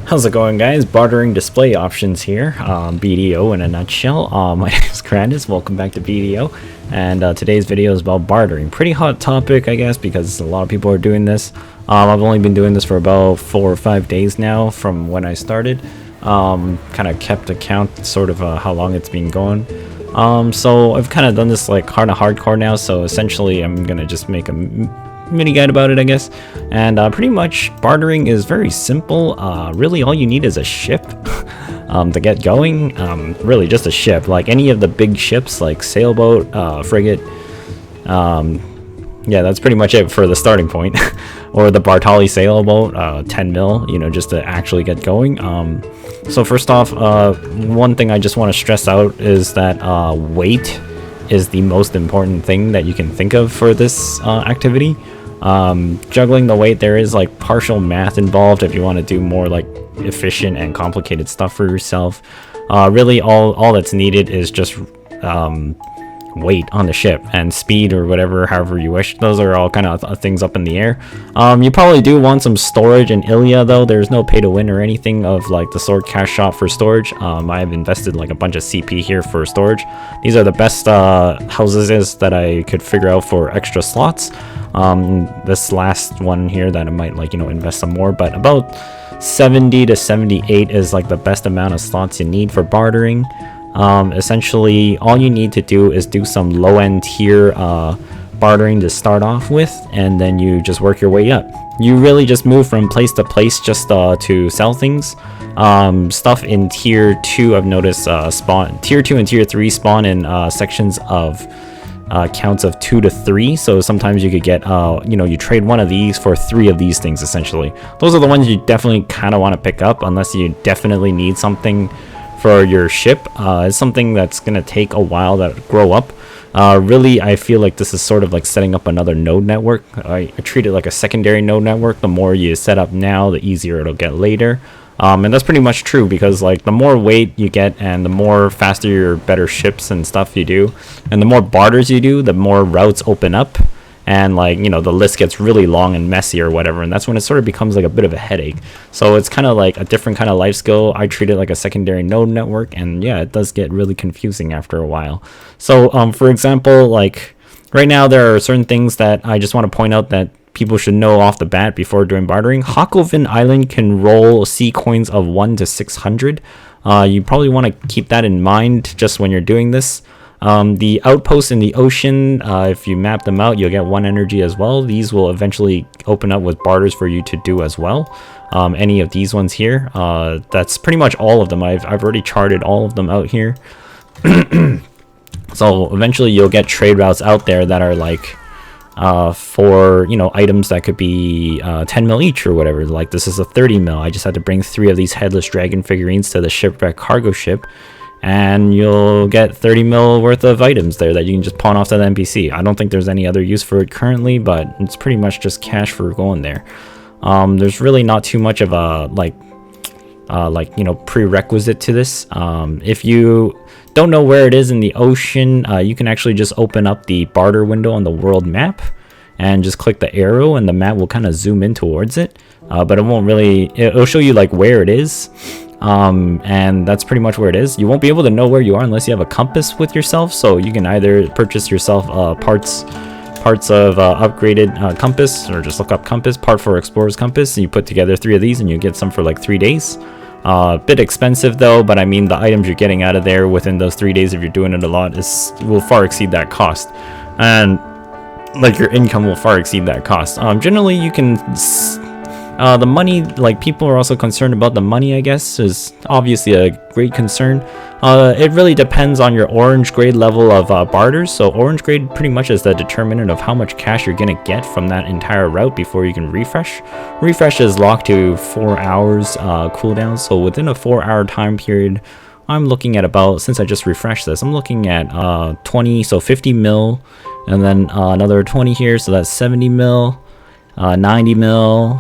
How's it going, guys? Bartering display options here. BDO in a nutshell. My name is Kyrandis. Welcome back to BDO. And today's video is about bartering. Pretty hot topic, I guess, because a lot of people are doing this. I've only been doing this for about 4 or 5 days now from when I started. Kind of kept account sort of how long it's been going. So I've kind of done this like kind of hardcore now. So essentially, I'm gonna just make a mini guide about it, I guess. And pretty much bartering is very simple. Really all you need is a ship to get going. Really just a ship, like any of the big ships like sailboat, frigate. Yeah, that's pretty much it for the starting point. Or the Bartali sailboat, 10 mil, you know, just to actually get going. So first off, one thing I just want to stress out is that weight is the most important thing that you can think of for this activity. Juggling the weight, there is like partial math involved if you want to do more like efficient and complicated stuff for yourself. Really all that's needed is just weight on the ship and speed or whatever, however you wish. Those are all kind of things up in the air. You probably do want some storage in Ilya though. There's no pay to win or anything of like the sword cash shop for storage. I've invested like a bunch of CP here for storage. These are the best houses that I could figure out for extra slots. This last one here that I might like, you know, invest some more, but about 70 to 78 is like the best amount of slots you need for bartering. Essentially all you need to do is do some low-end tier bartering to start off with, and then you just work your way up. You really just move from place to place just to sell things. Stuff in tier 2 I've noticed spawn, tier 2 and tier 3 spawn in sections of counts of 2 to 3, so sometimes you could get you know, you trade one of these for 3 of these things. Essentially those are the ones you definitely kind of want to pick up unless you definitely need something for your ship. It's something that's gonna take a while to grow up. Really, I feel like this is sort of like setting up another node network. I treat it like a secondary node network. The more you set up now, the easier it'll get later. And that's pretty much true, because like the more weight you get and the more faster your better ships and stuff you do, and the more barters you do, the more routes open up, and like, you know, the list gets really long and messy or whatever, and that's when it sort of becomes like a bit of a headache. So it's kind of like a different kind of life skill. I treat it like a secondary node network, and yeah, it does get really confusing after a while. So for example, like right now there are certain things that I just want to point out that people should know off the bat before doing bartering. Hakovin Island can roll C coins of 1 to 600. You probably want to keep that in mind just when you're doing this. The outposts in the ocean, if you map them out, you'll get 1 energy as well. These will eventually open up with barters for you to do as well. Any of these ones here, that's pretty much all of them. I've already charted all of them out here. So eventually you'll get trade routes out there that are like for, you know, items that could be 10 mil each or whatever. Like this is a 30 mil. I just had to bring 3 of these headless dragon figurines to the shipwreck cargo ship, and you'll get 30 mil worth of items there that you can just pawn off to the NPC. I don't think there's any other use for it currently, but it's pretty much just cash for going there. There's really not too much of a like you know, prerequisite to this. If you don't know where it is in the ocean, you can actually just open up the barter window on the world map and just click the arrow, and the map will kind of zoom in towards it, but it won't really, it'll show you like where it is. And that's pretty much where it is. You won't be able to know where you are unless you have a compass with yourself, so you can either purchase yourself parts of upgraded compass, or just look up compass, part for explorer's compass, and you put together 3 of these and you get some for like 3 days. Bit expensive though, but I mean the items you're getting out of there within those 3 days, if you're doing it a lot, will far exceed that cost, and like your income will far exceed that cost. Generally you can the money, like people are also concerned about the money, I guess, is obviously a great concern. It really depends on your orange grade level of barters. So orange grade pretty much is the determinant of how much cash you're gonna get from that entire route before you can refresh. Refresh is locked to 4 hours cooldown, so within a 4-hour time period, I'm looking at about, since I just refreshed this, I'm looking at 20, so 50 mil, and then another 20 here, so that's 70 mil. 90 mil,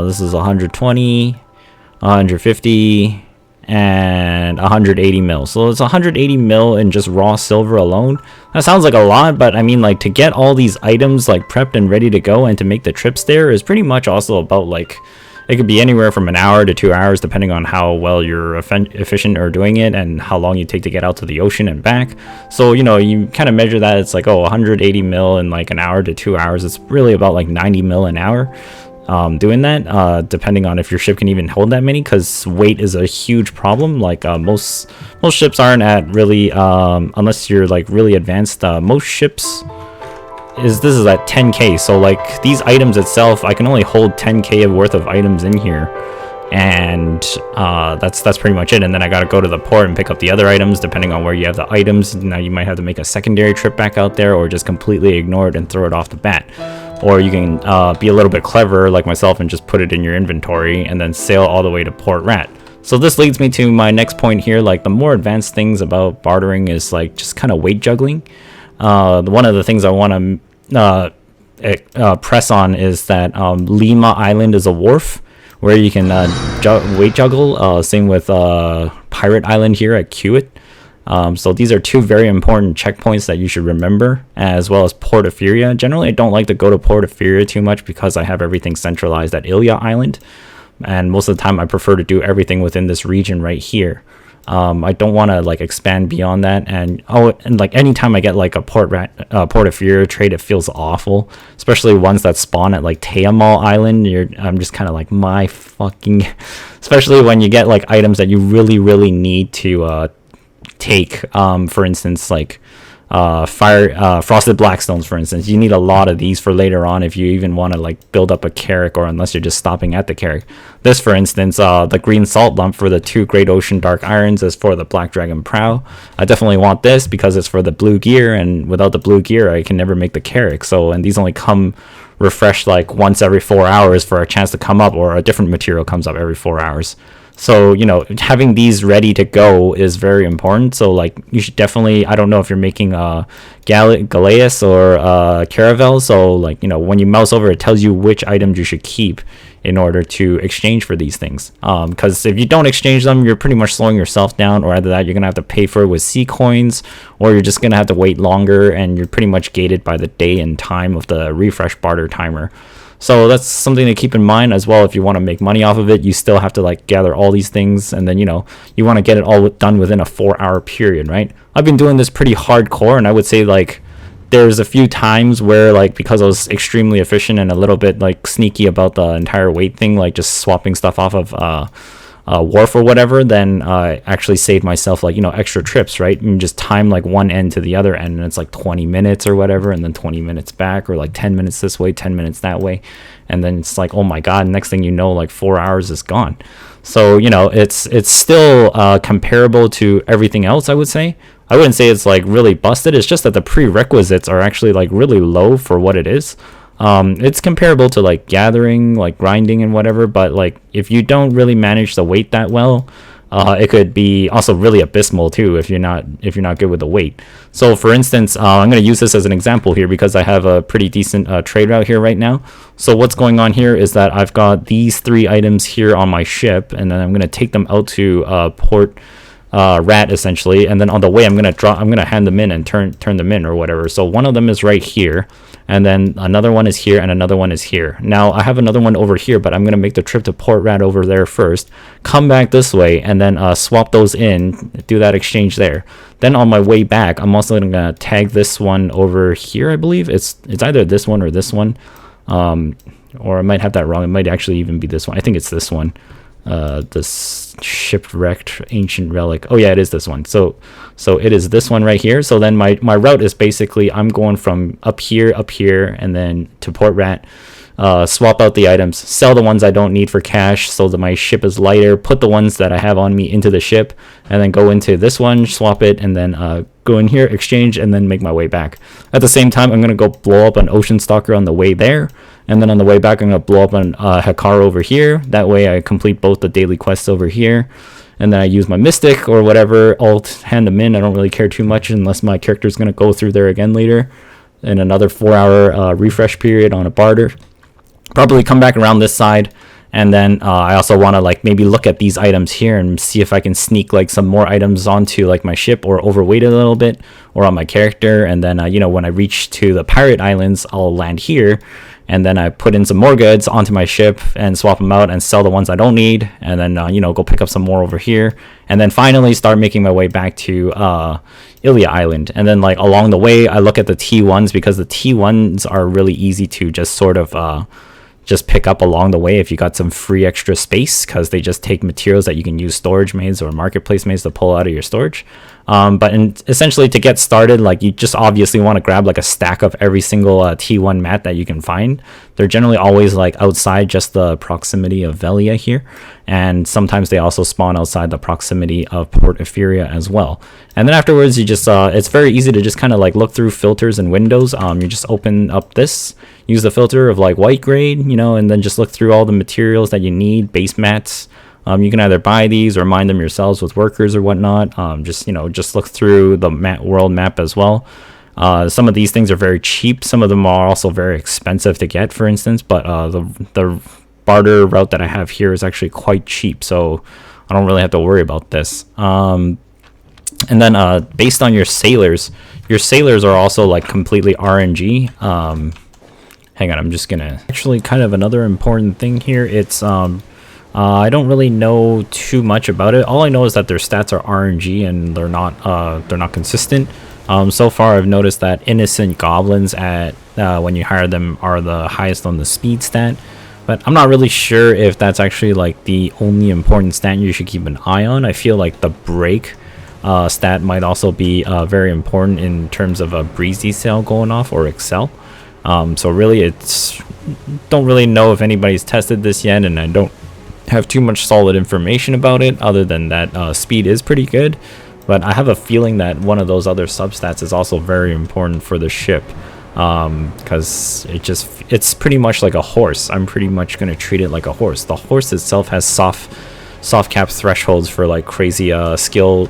this is 120, 150, and 180 mil. So it's 180 mil in just raw silver alone. That sounds like a lot, but I mean, like, to get all these items like prepped and ready to go and to make the trips there is pretty much also about like It could be anywhere from an hour to 2 hours, depending on how well you're efficient or doing it and how long you take to get out to the ocean and back. So, you know, you kind of measure that. It's like, oh, 180 mil in like an hour to 2 hours. It's really about like 90 mil an hour. Doing that, depending on if your ship can even hold that many, because weight is a huge problem. Like most ships aren't at really, unless you're like really advanced. Most ships this is at 10k. So like these items itself, I can only hold 10k worth of items in here, and that's pretty much it. And then I gotta go to the port and pick up the other items depending on where you have the items. Now you might have to make a secondary trip back out there, or just completely ignore it and throw it off the bat. Or you can be a little bit clever like myself and just put it in your inventory and then sail all the way to Port Rat. So this leads me to my next point here. Like the more advanced things about bartering is like just kind of weight juggling. One of the things I want to press on is that Lima Island is a wharf where you can weight juggle. Same with Pirate Island here at Kiewit. So these are two very important checkpoints that you should remember, as well as Port Euphoria. Generally, I don't like to go to Port Euphoria too much because I have everything centralized at Ilya Island, and most of the time I prefer to do everything within this region right here. I don't want to like expand beyond that, and like anytime I get like a Port Euphoria trade, it feels awful, especially ones that spawn at like Teamal Island. I'm just kind of like, my fucking, especially when you get like items that you really need to take, for instance, like frosted blackstones, for instance. You need a lot of these for later on if you even want to like build up a carrack, or unless you're just stopping at the carrack. This, for instance, the green salt lump for the 2 great ocean dark irons is for the black dragon prow. I definitely want this because it's for the blue gear, and without the blue gear I can never make the carrack. So, and these only come refreshed like once every 4 hours for a chance to come up, or a different material comes up every 4 hours. So, you know, having these ready to go is very important. So, like, you should definitely, I don't know if you're making Galeas or Caravel. So, like, you know, when you mouse over, it tells you which items you should keep in order to exchange for these things. Because if you don't exchange them, you're pretty much slowing yourself down, or either that you're going to have to pay for it with sea coins, or you're just going to have to wait longer, and you're pretty much gated by the day and time of the refresh barter timer. So that's something to keep in mind as well. If you want to make money off of it, you still have to like gather all these things, and then, you know, you want to get it all done within a 4-hour period, right? I've been doing this pretty hardcore, and I would say like there's a few times where, like, because I was extremely efficient and a little bit like sneaky about the entire weight thing, like just swapping stuff off of wharf or whatever, then I actually saved myself like, you know, extra trips, right? And just time like one end to the other end, and it's like 20 minutes or whatever, and then 20 minutes back, or like 10 minutes this way, 10 minutes that way, and then it's like, oh my god, next thing you know, like 4 hours is gone. So, you know, it's still comparable to everything else, I would say. I wouldn't say it's like really busted. It's just that the prerequisites are actually like really low for what it is. It's comparable to like gathering, like grinding and whatever, but like if you don't really manage the weight that well, it could be also really abysmal too if you're not good with the weight. So for instance, I'm going to use this as an example here because I have a pretty decent trade route here right now. So what's going on here is that I've got these 3 items here on my ship, and then I'm going to take them out to Port Rat essentially, and then on the way I'm gonna hand them in and turn them in or whatever. So one of them is right here, and then another one is here, and another one is here. Now I have another one over here, but I'm gonna make the trip to Port Rat over there first, come back this way, and then swap those in, do that exchange there. Then on my way back, I'm also gonna tag this one over here. I believe it's either this one or this one, or I might have that wrong. It might actually even be this one. I think it's this one. This shipwrecked ancient relic. Oh yeah, it is this one. So it is this one right here. So then my route is basically I'm going from up here, and then to Port Rat, swap out the items, sell the ones I don't need for cash so that my ship is lighter, put the ones that I have on me into the ship, and then go into this one, swap it, and then go in here, exchange, and then make my way back. At the same time, I'm going to go blow up an Ocean Stalker on the way there, and then on the way back, I'm going to blow up an Hekar over here. That way I complete both the daily quests over here, and then I use my Mystic or whatever, alt, hand them in. I don't really care too much unless my character is going to go through there again later in another 4-hour refresh period on a barter. Probably come back around this side, and then I also want to like maybe look at these items here and see if I can sneak like some more items onto like my ship, or overweight it a little bit, or on my character. And then you know, when I reach to the pirate islands, I'll land here, and then I put in some more goods onto my ship and swap them out and sell the ones I don't need, and then you know, go pick up some more over here, and then finally start making my way back to Ilya Island. And then like along the way, I look at the T1s, because the T1s are really easy to just sort of just pick up along the way if you got some free extra space, because they just take materials that you can use storage maids or marketplace maids to pull out of your storage. Essentially, to get started, like, you just obviously want to grab like a stack of every single T1 mat that you can find. They're generally always like outside just the proximity of Velia here, and sometimes they also spawn outside the proximity of Port Etheria as well. And then afterwards, you just it's very easy to just kind of like look through filters and windows. You just open up this, use the filter of like white grade, you know, and then just look through all the materials that you need, base mats. You can either buy these or mine them yourselves with workers or whatnot. Just look through the world map as well. Some of these things are very cheap. Some of them are also very expensive to get, for instance. But the barter route that I have here is actually quite cheap, so I don't really have to worry about this. And then based on your sailors are also like completely RNG. Hang on, I'm just gonna actually kind of another important thing here. It's I don't really know too much about it. All I know is that their stats are RNG and they're not consistent. So far I've noticed that innocent goblins at when you hire them are the highest on the speed stat, but I'm not really sure if that's actually like the only important stat you should keep an eye on. I feel like the break stat might also be very important in terms of a breezy sail going off or excel. So really, don't really know if anybody's tested this yet, and I don't have too much solid information about it other than that speed is pretty good. But I have a feeling that one of those other substats is also very important for the ship, because it's pretty much like a horse. I'm pretty much going to treat it like a horse. The horse itself has soft cap thresholds for like crazy skill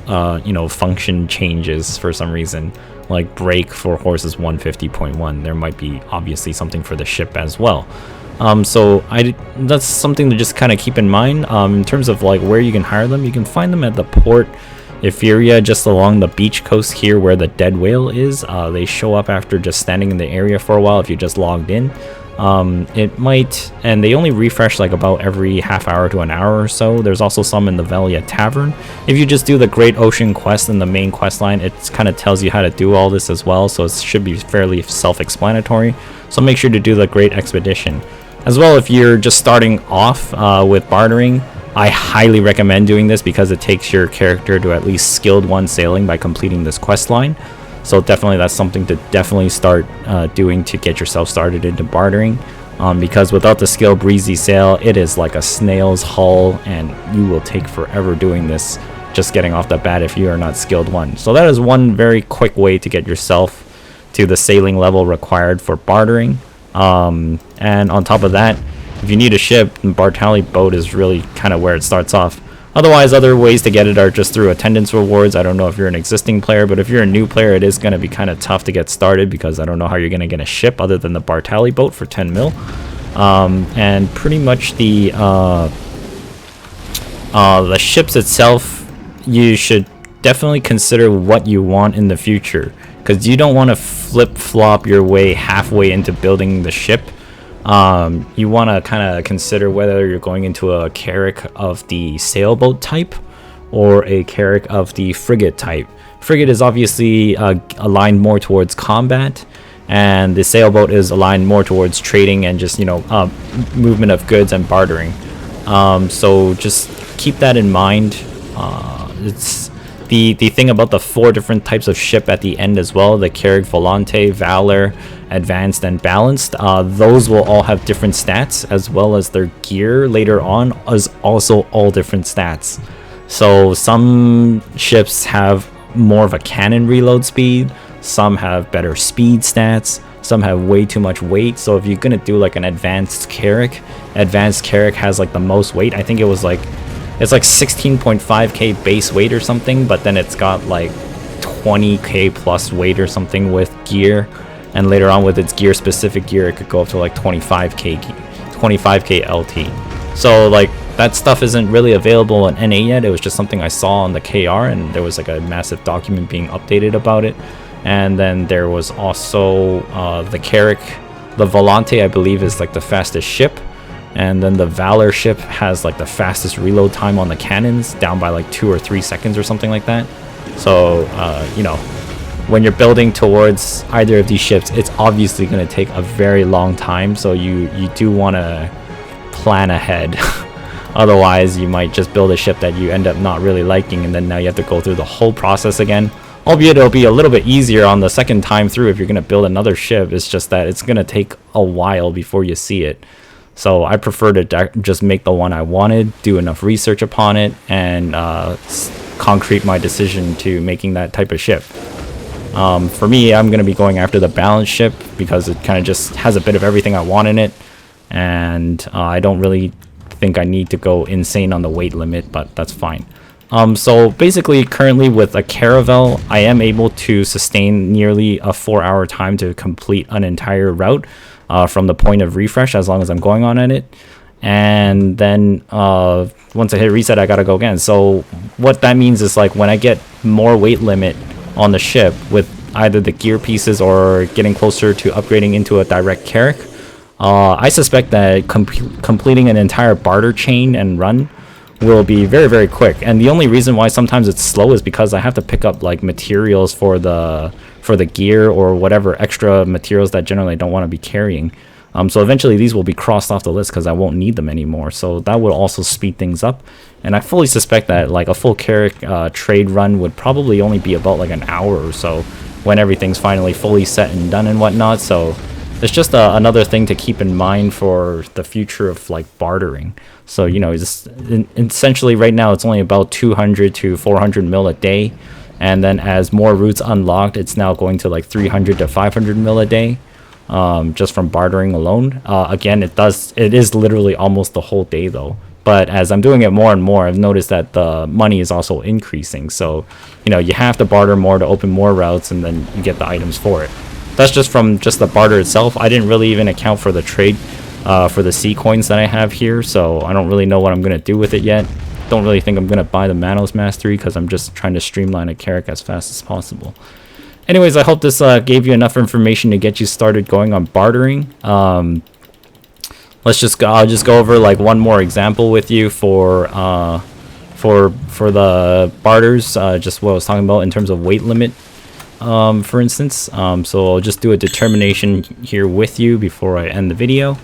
function changes for some reason. Like break for horse is 150.1. There might be obviously something for the ship as well. So that's something to just kind of keep in mind. In terms of like where you can hire them, you can find them at the Port Etheria, just along the beach coast here where the dead whale is. They show up after just standing in the area for a while if you just logged in. And they only refresh like about every half hour to an hour or so. There's also some in the Velia Tavern. If you just do the Great Ocean quest in the main quest line, it kind of tells you how to do all this as well, so it should be fairly self-explanatory. So make sure to do the Great Expedition. As well, if you're just starting off with bartering, I highly recommend doing this because it takes your character to at least skilled 1 sailing by completing this quest line. So definitely that's something to definitely start doing to get yourself started into bartering, because without the skill breezy sail, it is like a snail's hull and you will take forever doing this just getting off the bat if you are not skilled 1. So that is one very quick way to get yourself to the sailing level required for bartering. And on top of that, if you need a ship, the Bartali boat is really kind of where it starts off. Otherwise, other ways to get it are just through attendance rewards. I don't know if you're an existing player, but if you're a new player, it is going to be kind of tough to get started because I don't know how you're going to get a ship other than the Bartali boat for 10 mil. And pretty much the ships itself, you should definitely consider what you want in the future, because you don't want to flip-flop your way halfway into building the ship. You want to kind of consider whether you're going into a carrack of the sailboat type or a carrack of the frigate type. Frigate is obviously aligned more towards combat, and the sailboat is aligned more towards trading and just movement of goods and bartering. So just keep that in mind. It's the thing about the 4 different types of ship at the end as well, the Carrack Volante, Valor, Advanced, and Balanced. Those will all have different stats, as well as their gear later on is also all different stats. So some ships have more of a cannon reload speed, some have better speed stats, some have way too much weight. So if you're gonna do like an Advanced Carrack has like the most weight. I think it's like 16.5k base weight or something, but then it's got like 20k plus weight or something with gear, and later on with its gear specific gear it could go up to like 25k LT. So like that stuff isn't really available in NA yet. It was just something I saw on the KR, and there was like a massive document being updated about it. And then there was also the Carrack The Volante, I believe, is like the fastest ship, and then the Valor ship has like the fastest reload time on the cannons, down by like 2 or 3 seconds or something like that. So you know, when you're building towards either of these ships, it's obviously going to take a very long time, so you do want to plan ahead. Otherwise you might just build a ship that you end up not really liking, and then now you have to go through the whole process again. Albeit it'll be a little bit easier on the second time through if you're going to build another ship. It's just that it's going to take a while before you see it. So I prefer to just make the one I wanted, do enough research upon it, and concrete my decision to making that type of ship. For me, I'm going to be going after the balance ship because it kind of just has a bit of everything I want in it, and I don't really think I need to go insane on the weight limit, but that's fine. So basically, currently with a Caravel, I am able to sustain nearly a 4-hour time to complete an entire route from the point of refresh, as long as I'm going on at it. And then once I hit reset, I gotta go again. So what that means is, like, when I get more weight limit on the ship with either the gear pieces or getting closer to upgrading into a direct Carrack, I suspect that completing an entire barter chain and run will be very, very quick. And the only reason why sometimes it's slow is because I have to pick up like materials for the gear or whatever extra materials that generally I don't want to be carrying. So eventually these will be crossed off the list because I won't need them anymore. So that will also speed things up. And I fully suspect that like a full Carrack trade run would probably only be about like an hour or so when everything's finally fully set and done and whatnot. So it's just another thing to keep in mind for the future of like bartering. So, you know, just essentially right now it's only about 200 to 400 mil a day, and then as more routes unlocked, it's now going to like 300 to 500 mil a day, just from bartering alone. Again, it is literally almost the whole day though. But as I'm doing it more and more, I've noticed that the money is also increasing. So, you know, you have to barter more to open more routes, and then you get the items for it. That's just from just the barter itself. I didn't really even account for the trade for the sea coins that I have here, so I don't really know what I'm going to do with it yet. Don't really think I'm going to buy the Manos Mastery because I'm just trying to streamline a Carrack as fast as possible. Anyways, I hope this gave you enough information to get you started going on bartering. I'll just go over like one more example with you for the barters, just what I was talking about in terms of weight limit. For instance, so I'll just do a determination here with you before I end the video.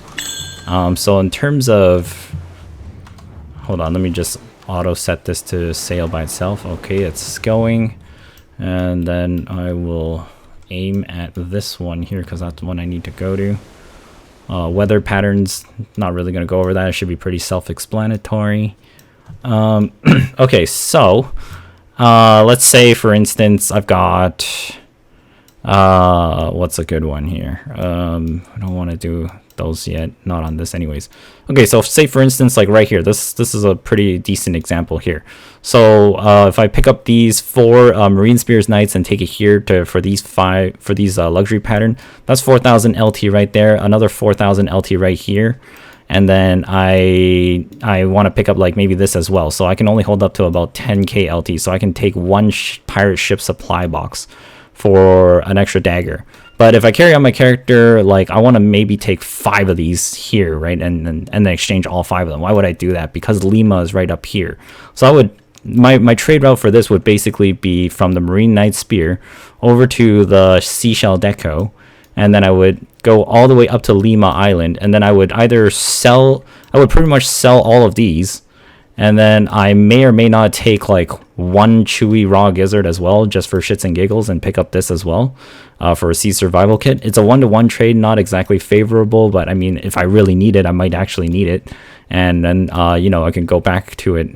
So in terms of, hold on, let me just auto set this to sail by itself. Okay, it's going, and then I will aim at this one here because that's the one I need to go to. Weather patterns, not really going to go over that. It should be pretty self-explanatory. Okay, so let's say, for instance, I've got what's a good one here? I don't want to do those yet, not on this anyways. Okay, so say for instance, like right here, this is a pretty decent example here. So if I pick up these 4 Marine Spears Knights and take it here for these luxury pattern, that's 4,000 LT right there, another 4,000 LT right here. And then I want to pick up like maybe this as well. So I can only hold up to about 10k LT. So I can take one pirate ship supply box for an extra dagger. But if I carry on my character, like I want to maybe take 5 of these here, right? And then exchange all 5 of them. Why would I do that? Because Lima is right up here. So I would, my trade route for this would basically be from the Marine Knight Spear over to the Seashell Deco. And then I would go all the way up to Lima Island, and then I would either pretty much sell all of these, and then I may or may not take like 1 Chewy Raw Gizzard as well, just for shits and giggles, and pick up this as well for a sea survival kit. It's a 1-to-1 trade, not exactly favorable, but I mean, if I really need it, I might actually need it, and then you know, I can go back to it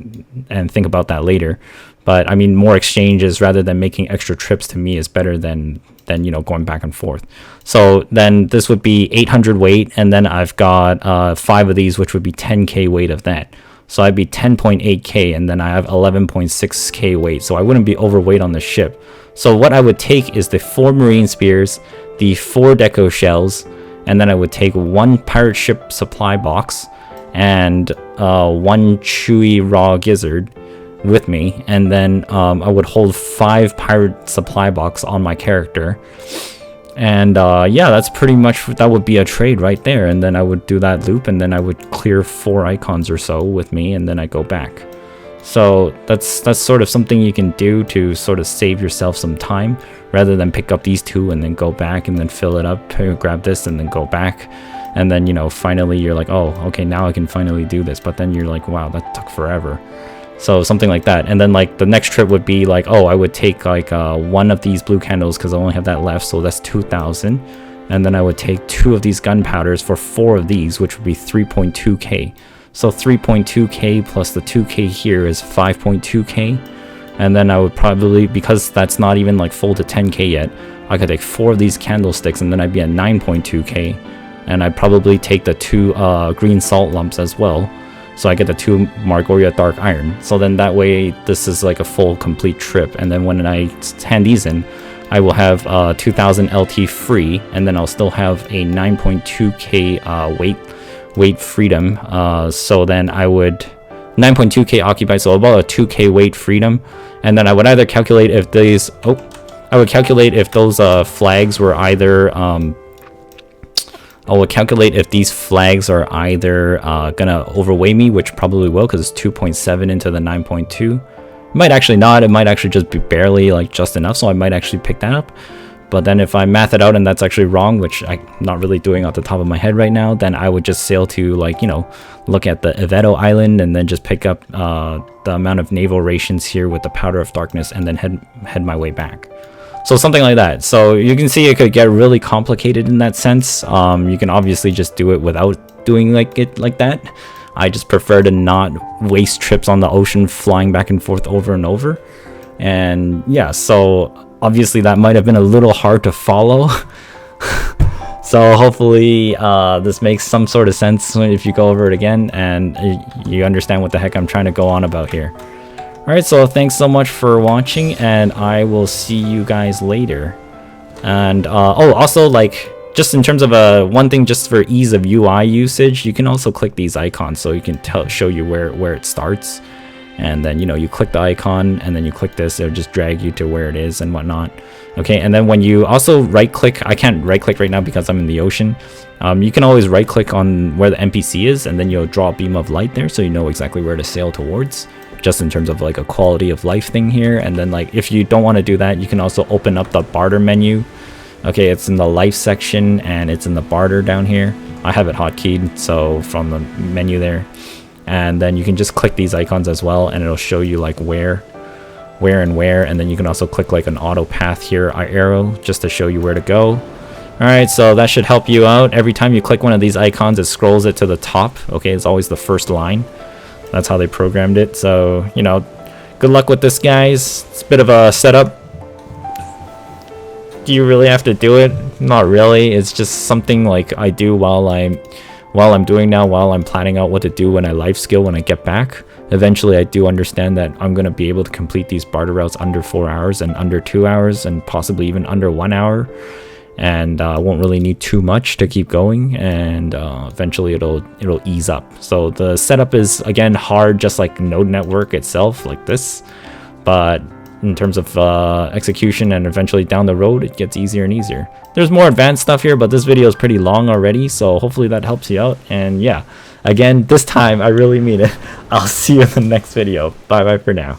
and think about that later. But I mean, more exchanges rather than making extra trips to me is better than you know, going back and forth. So then this would be 800 weight, and then I've got 5 of these, which would be 10k weight of that. So I'd be 10.8k, and then I have 11.6k weight, so I wouldn't be overweight on the ship. So what I would take is the 4 Marine Spears, the 4 Deco Shells, and then I would take 1 pirate ship supply box and 1 Chewy Raw Gizzard with me, and then I would hold 5 pirate supply box on my character, And yeah, that's pretty much, that would be a trade right there. And then I would do that loop, and then I would clear 4 icons or so with me, and then I go back. So that's sort of something you can do to sort of save yourself some time, rather than pick up these 2 and then go back and then fill it up, grab this and then go back. And then, you know, finally you're like, oh, okay, now I can finally do this. But then you're like, wow, that took forever. So something like that. And then like the next trip would be like, oh, I would take like 1 of these blue candles because I only have that left, so that's 2,000. And then I would take 2 of these gunpowders for 4 of these, which would be 3.2k. So 3.2k plus the 2k here is 5.2k. And then I would probably, because that's not even like full to 10k yet, I could take 4 of these candlesticks, and then I'd be at 9.2k. And I'd probably take the 2 green salt lumps as well. So I get the 2 Margoria Dark Iron. So then that way, this is like a full complete trip. And then when I hand these in, I will have 2000 LT free, and then I'll still have a 9.2k weight freedom. So then I would 9.2k occupied, so about a 2k weight freedom. And then I would either calculate if these those flags were either I will calculate if these flags are either gonna overweigh me, which probably will, because it's 2.7 into the 9.2. It might actually not. It might actually just be barely like just enough, so I might actually pick that up. But then if I math it out and that's actually wrong, which I'm not really doing off the top of my head right now, then I would just sail to, like, you know, look at the Iveto Island and then just pick up the amount of naval rations here with the Powder of Darkness, and then head my way back. So something like that. So you can see it could get really complicated in that sense. You can obviously just do it without doing it like that. I just prefer to not waste trips on the ocean flying back and forth over and over. And yeah, so obviously that might have been a little hard to follow. So hopefully this makes some sort of sense if you go over it again and you understand what the heck I'm trying to go on about here. Alright, so thanks so much for watching, and I will see you guys later. And oh, also, like, just in terms of one thing, just for ease of UI usage, you can also click these icons so you can show you where it starts. And then, you know, you click the icon and then you click this, it'll just drag you to where it is and whatnot. Okay, and then when you also right click, I can't right click right now because I'm in the ocean. You can always right click on where the NPC is, and then you'll draw a beam of light there so you know exactly where to sail towards, just in terms of like a quality of life thing here. And then, like, if you don't want to do that, you can also open up the barter menu. Okay, it's in the life section and it's in the barter down here. I have it hotkeyed, so from the menu there. And then you can just click these icons as well, and it'll show you like where, and then you can also click like an auto path here, arrow, just to show you where to go. Alright, so that should help you out. Every time you click one of these icons, it scrolls it to the top. Okay, it's always the first line. That's how they programmed it. So, you know, good luck with this, guys. It's a bit of a setup. Do you really have to do it? Not really. It's just something like I do while I'm planning out what to do when I life skill when I get back. Eventually I do understand that I'm going to be able to complete these barter routes under 4 hours and under 2 hours and possibly even under 1 hour, and won't really need too much to keep going, and eventually it'll ease up. So the setup is, again, hard, just like Node Network itself, like this, but in terms of execution and eventually down the road, it gets easier and easier. There's more advanced stuff here, but this video is pretty long already, so hopefully that helps you out. And yeah, again, this time I really mean it. I'll see you in the next video. Bye bye for now.